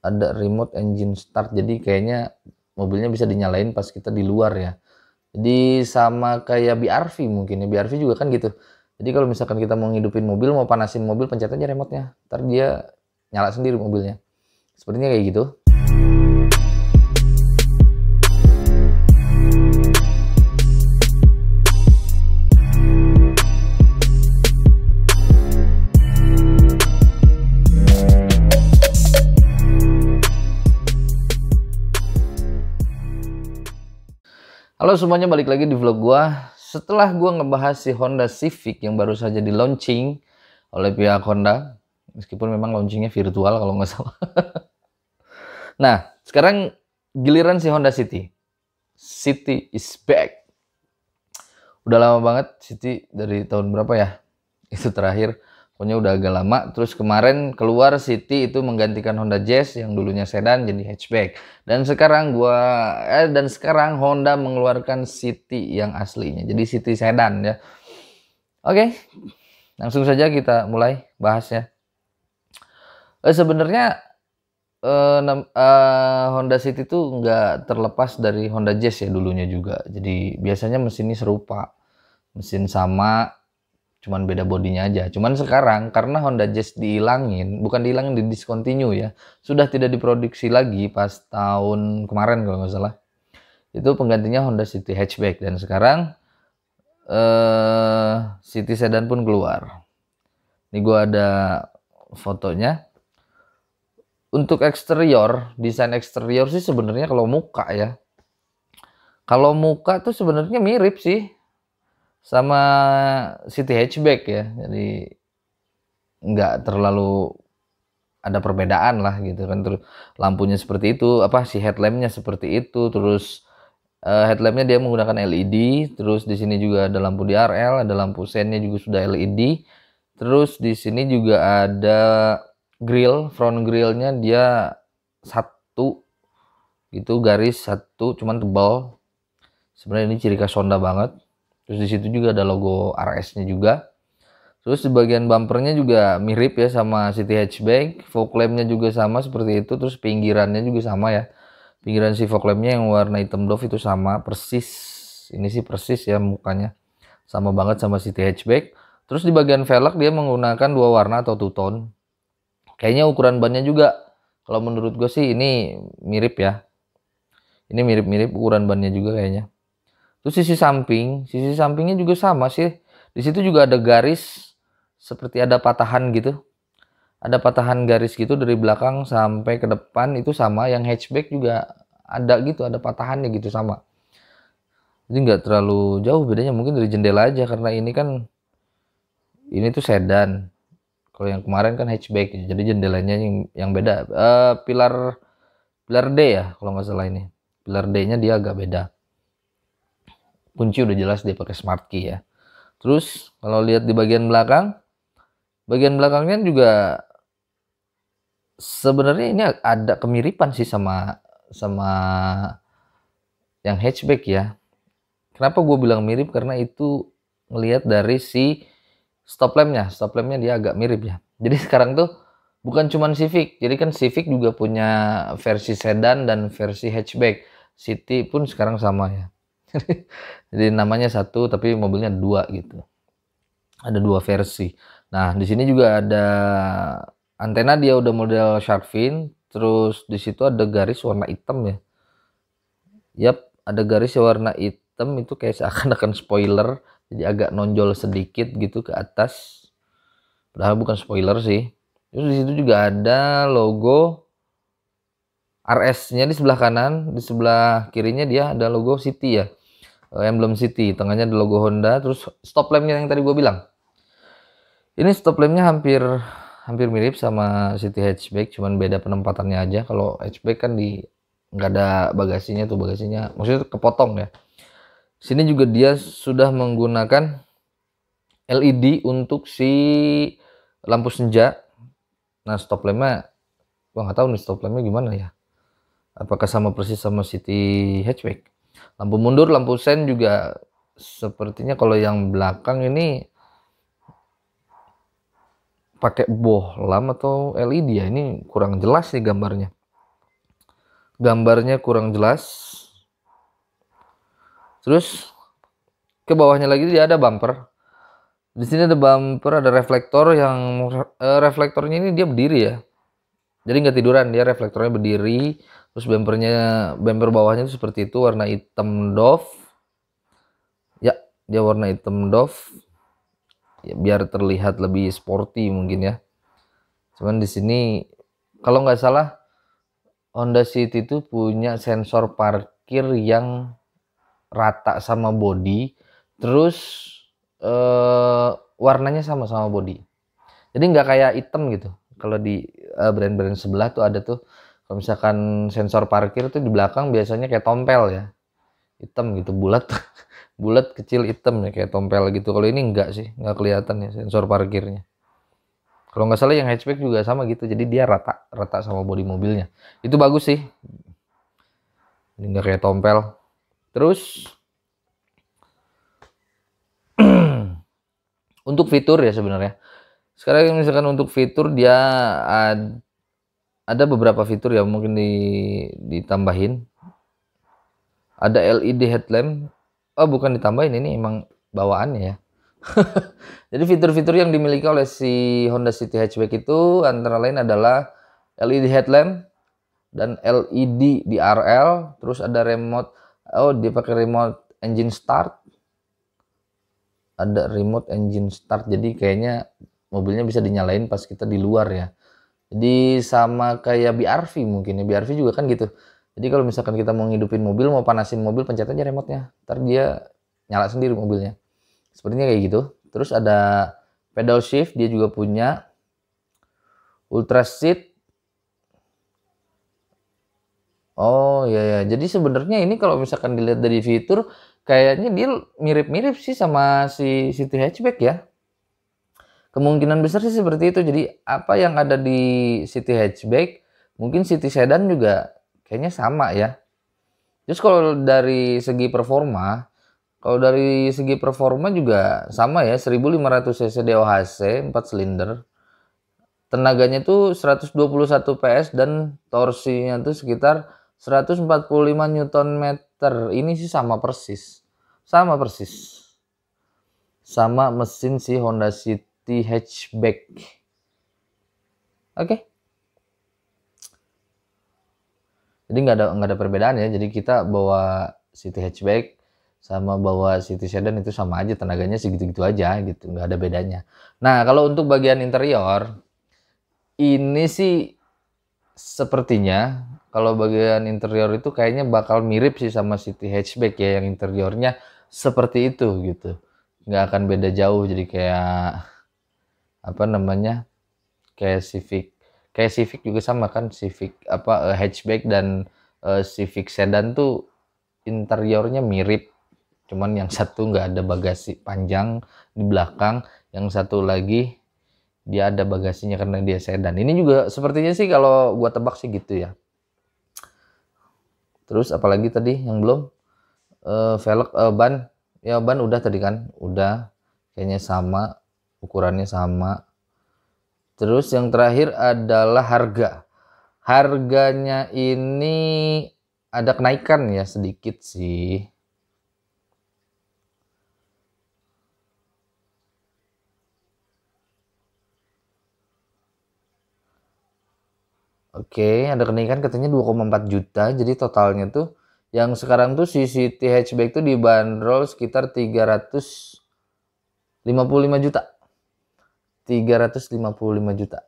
ada remote engine start, jadi kayaknya mobilnya bisa dinyalain pas kita di luar ya. Jadi sama kayak BRV mungkin ya, BRV juga kan gitu. Jadi kalau misalkan kita mau ngidupin mobil, mau panasin mobil, pencet aja remote-nya, ntar dia nyala sendiri mobilnya. Sepertinya kayak gitu. Halo semuanya, balik lagi di vlog gua. Setelah gua ngebahas si Honda Civic yang baru saja di launching oleh pihak Honda, meskipun memang launchingnya virtual kalau nggak salah. Nah, sekarang giliran si Honda City. City is back. Udah lama banget City, dari tahun berapa ya? Itu terakhir. Pokoknya udah agak lama. Terus kemarin keluar City itu menggantikan Honda Jazz yang dulunya sedan jadi hatchback. Dan sekarang Honda mengeluarkan City yang aslinya. Jadi City sedan ya. Oke. Langsung saja kita mulai bahasnya. Sebenarnya Honda City itu nggak terlepas dari Honda Jazz ya dulunya juga. Jadi biasanya mesinnya serupa. Mesin sama, cuman beda bodinya aja. Cuman sekarang karena Honda Jazz bukan dihilangin, di discontinue ya, sudah tidak diproduksi lagi pas tahun kemarin kalau nggak salah. Itu penggantinya Honda City hatchback, dan sekarang City sedan pun keluar. Ini gua ada fotonya. Untuk eksterior, desain eksterior sih sebenarnya kalau muka ya, kalau muka tuh sebenarnya mirip sih sama City hatchback ya, jadi nggak terlalu ada perbedaan lah gitu kan. Terus lampunya seperti itu, si headlampnya seperti itu, terus headlampnya dia menggunakan LED, terus di sini juga ada lampu DRL, ada lampu sennya juga sudah LED, terus di sini juga ada grill, front grillnya dia satu gitu, garis satu cuman tebal. Sebenarnya ini ciri khas Honda banget. Terus di situ juga ada logo RS-nya juga. Terus di bagian bumpernya juga mirip ya sama City hatchback. Fog lamp-nya juga sama seperti itu. Terus pinggirannya juga sama ya. Pinggiran si fog lamp-nya yang warna hitam doff itu sama persis. Ini sih persis ya mukanya. Sama banget sama City hatchback. Terus di bagian velg dia menggunakan dua warna atau two tone. Kayaknya ukuran bannya juga, kalau menurut gue sih ini mirip ya. Ini mirip-mirip ukuran bannya juga kayaknya. Terus sisi sampingnya juga sama sih. Di situ juga ada garis seperti ada patahan gitu. Ada patahan garis gitu dari belakang sampai ke depan, itu sama. Yang hatchback juga ada gitu, ada patahannya gitu sama. Jadi nggak terlalu jauh bedanya, mungkin dari jendela aja, karena ini kan ini tuh sedan. Kalau yang kemarin kan hatchback, jadi jendelanya yang beda. Pilar D ya kalau nggak salah ini. Pilar D-nya dia agak beda. Kunci udah jelas dia pakai smart key ya. Terus kalau lihat di bagian belakangnya juga sebenarnya ini ada kemiripan sih sama yang hatchback ya. Kenapa gue bilang mirip? Karena itu ngelihat dari si stop lampnya dia agak mirip ya. Jadi sekarang tuh bukan cuman Civic, jadi kan Civic juga punya versi sedan dan versi hatchback. City pun sekarang sama ya. Jadi namanya satu tapi mobilnya dua gitu. Ada dua versi. Nah, di sini juga ada antena, dia udah model shark fin. Terus di situ ada garis warna hitam ya. Yap, ada garis warna hitam, itu kayak seakan-akan spoiler. Jadi agak nonjol sedikit gitu ke atas. Padahal bukan spoiler sih. Terus di situ juga ada logo RS-nya di sebelah kanan, di sebelah kirinya dia ada logo City ya. Emblem City, tengahnya ada logo Honda. Terus stop lamp-nya yang tadi gue bilang, ini stop lamp-nya hampir mirip sama City hatchback, cuman beda penempatannya aja. Kalau hatchback kan nggak ada bagasinya tuh, bagasinya maksudnya kepotong ya. Sini juga dia sudah menggunakan LED untuk si lampu senja. Nah, stop lamp-nya gua nggak tahu nih stop lamp-nya gimana ya. Apakah sama persis sama City hatchback? Lampu mundur, lampu sen juga sepertinya kalau yang belakang ini pakai bohlam atau LED ya. Ini kurang jelas sih gambarnya. gambarnya kurang jelas. Terus ke bawahnya lagi dia ada bumper. Di sini ada bumper, ada reflektor yang reflektornya ini dia berdiri ya. Jadi nggak tiduran, dia reflektornya berdiri. Terus bumper bawahnya itu seperti itu, warna hitam doff. Ya, dia warna hitam doff. Ya, biar terlihat lebih sporty mungkin ya. Cuman di sini kalau nggak salah Honda City itu punya sensor parkir yang rata sama body, terus warnanya sama body. Jadi nggak kayak hitam gitu. Kalau di brand-brand sebelah tuh ada tuh, kalau misalkan sensor parkir tuh di belakang biasanya kayak tompel ya, hitam gitu, bulat, bulat kecil hitam ya kayak tompel gitu. Kalau ini enggak sih, nggak kelihatan ya sensor parkirnya. Kalau nggak salah yang hatchback juga sama gitu, jadi dia rata sama bodi mobilnya. Itu bagus sih, jadi nggak kayak tompel. Terus untuk fitur ya sebenarnya. Sekarang misalkan untuk fitur dia ada beberapa fitur ya mungkin ditambahin. Ada LED headlamp. Oh bukan ditambahin, ini emang bawaannya ya. Jadi fitur-fitur yang dimiliki oleh si Honda City Hatchback itu antara lain adalah LED headlamp dan LED DRL, terus ada remote, dia pakai remote engine start. Ada remote engine start, jadi kayaknya mobilnya bisa dinyalain pas kita di luar ya. Jadi sama kayak BRV mungkin ya, BRV juga kan gitu. Jadi kalau misalkan kita mau ngidupin mobil, mau panasin mobil, pencet aja remote-nya, ntar dia nyala sendiri mobilnya. Sepertinya kayak gitu. Terus ada pedal shift, dia juga punya ultra seat. Oh ya ya, jadi sebenarnya ini kalau misalkan dilihat dari fitur, kayaknya dia mirip-mirip sih sama si City Hatchback ya. Kemungkinan besar sih seperti itu. Jadi apa yang ada di City Hatchback, mungkin City Sedan juga kayaknya sama ya. Terus kalau dari segi performa, juga sama ya, 1500 cc DOHC 4 silinder. Tenaganya tuh 121 PS dan torsinya tuh sekitar 145 Nm. Ini sih sama persis. Sama persis. Sama mesin si Honda City Hatchback. Oke. Jadi nggak ada perbedaan ya. Jadi kita bawa City Hatchback sama bawa City Sedan itu sama aja, tenaganya segitu-gitu aja gitu, nggak ada bedanya. Nah kalau untuk bagian interior ini sih sepertinya kalau bagian interior itu kayaknya bakal mirip sih sama City Hatchback ya, yang interiornya seperti itu gitu, nggak akan beda jauh. Jadi kayak apa namanya, kayak Civic juga sama kan, Civic hatchback dan Civic sedan tuh interiornya mirip, cuman yang satu nggak ada bagasi panjang di belakang, yang satu lagi dia ada bagasinya karena dia sedan. Ini juga sepertinya sih kalau gua tebak sih gitu ya. Terus apalagi tadi yang belum, velg, ban udah tadi kan, udah kayaknya sama, ukurannya sama. Terus yang terakhir adalah harga. Harganya ini ada kenaikan ya sedikit sih. Oke, ada kenaikan katanya 2,4 juta. Jadi totalnya tuh yang sekarang tuh si City Hatchback tuh dibanderol sekitar 355 juta. 355 juta.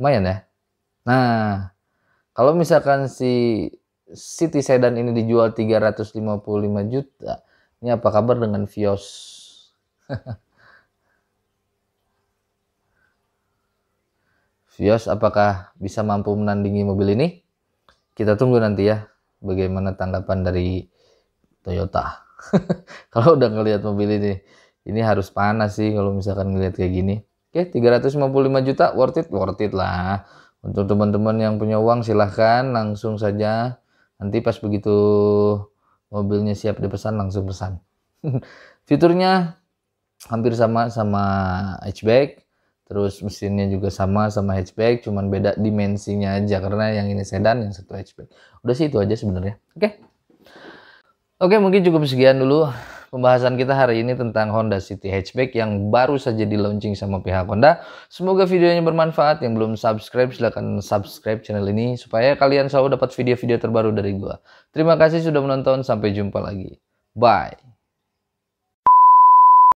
Lumayan ya. Nah, kalau misalkan si City Sedan ini dijual 355 juta, ini apa kabar dengan Vios? Vios apakah bisa mampu menandingi mobil ini? Kita tunggu nanti ya, bagaimana tanggapan dari Toyota. Kalau udah ngelihat mobil ini harus panas sih kalau misalkan ngelihat kayak gini. Oke, 355 juta worth it lah. Untuk teman-teman yang punya uang silahkan langsung saja. Nanti pas begitu mobilnya siap dipesan langsung pesan. Fiturnya hampir sama hatchback. Terus mesinnya juga sama hatchback, cuman beda dimensinya aja karena yang ini sedan, yang satu hatchback. Udah sih itu aja sebenarnya. Oke, mungkin cukup sekian dulu pembahasan kita hari ini tentang Honda City Hatchback yang baru saja di launching sama pihak Honda. Semoga videonya bermanfaat. Yang belum subscribe silahkan subscribe channel ini supaya kalian selalu dapat video-video terbaru dari gua. Terima kasih sudah menonton, sampai jumpa lagi. Bye.